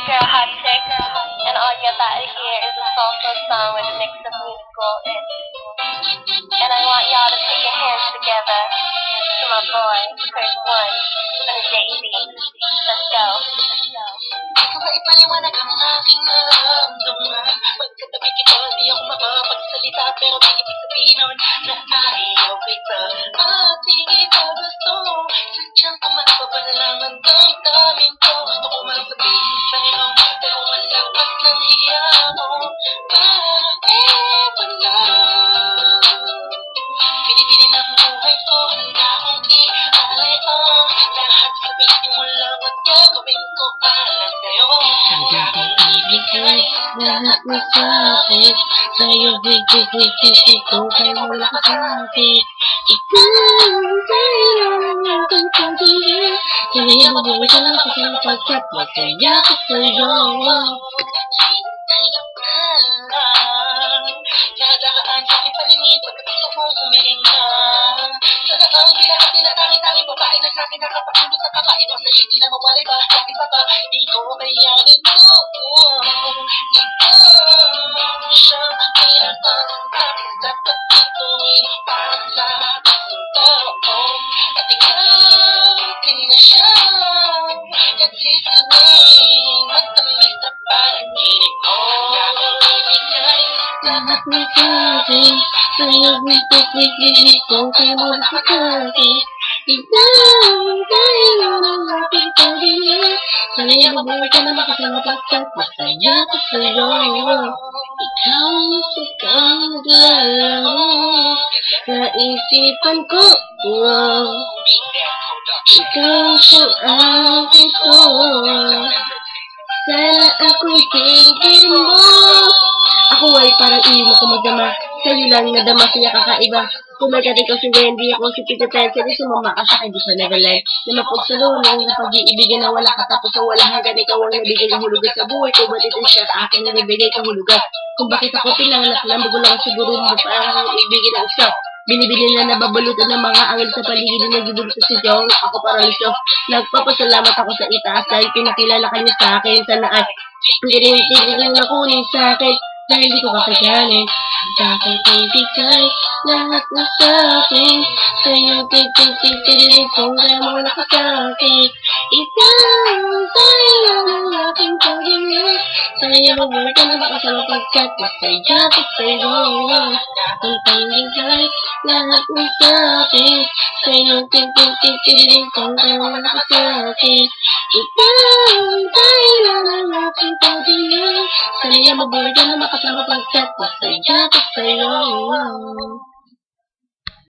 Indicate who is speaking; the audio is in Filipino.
Speaker 1: girl, hot chick, and all you gotta hear is a soulful song with a mix of musical it. And I want y'all to put your hands together to my boy, First One, on the JEB. Let's go.
Speaker 2: Ikaw ay ipaliwanag ang aking nararamdaman. Pagkatabi kita, di ako makapagsalita, pero may ibig sabihin nun na ayaw kita. Ating itabasto, sadyang kumapabalang ang damdamin ko. Gusto ko man sabihin sa'yo, pero malakas ng hiya mo. Bakit wala? Pinipili ng buhay ko, handa akong ialay ang lahat. Sabihin mo lang at gagawin ko para sa'yo. Handa akong ibigay lahat mo sa'kin. Sa'yo higit ko, kaya wala ka sa'kin. Ikaw sa'yo ang aking pag-ibig. Sa'yo mabuhay ka lang kasi pagkat masaya ka sa'yo. Nadaan sa aking paningin, pagkagusto mong humihinga. Sana ang pinaka-tinatangin-tanging babae na sa'kin nakapagundot sa kakaiba sa'yo, di na mawalay ba? Bakit pa ba? Di ko kayanin ko. Ikaw siya pinakang-tapos dapat ito'y para sa aking tao. At ikaw din na siya nagsisabing matamis na panaginip ko. Lahat mo sa'kin, sa'yo higit ko, kaya wala ka sa'kin. Ikaw sa'yo ang aking pag-ibig. Sa'yo mabuhay ka na makasama pagkat masaya ka sa'yo. Ikaw ang sikang naglalaro sa isipan ko. Ikaw siyang aking ko. Sana ako'y tingin mo. Ako ay parang iyo mo kumadama. Sa'yo lang nadama siya kakaiba. Kung may kating si Wendy, ako si Peter Pan. Sa'yo sumama ka siya, hindi siya nagalan. Na mapagsalunong, na pag-iibigan na wala katapos sa wala hanggan. Ikaw ang nabigay ng hulugan sa buhay ko. Ba't ito siya sa akin na nabigay ng hulugan? Kung bakit ako pinanganak lang, bago lang siguro mo parang ibigay ng isa. Binibili na nababalutan ng mga angel sa paligid na nagdudulot sa Diyong. Ako parang siya. Nagpapasalamat ako sa itaas dahil pinakilala ka niya sa akin. Sana ay tingin na kunin sa akin. Dahil di ko kakayanin. Bakit ay bigay lahat na sa'kin. Sa'yo tig-tig-tig-tig kung kaya mo wala ka sa'kin. Ikaw sa'yo ang aking pag-ibig. Sa'yo mabuhay ka na makasama pagkat masaya ka sa'yo. Kung pang-bigay lahat na sa'kin. Sa'yo tig-tig-tig-tig kung kaya mo wala ka sa'kin. Ikaw sa'yo ang aking pag-ibig. Sa'yo mabuhay ka na makasama pagkat masaya ka sa'yo.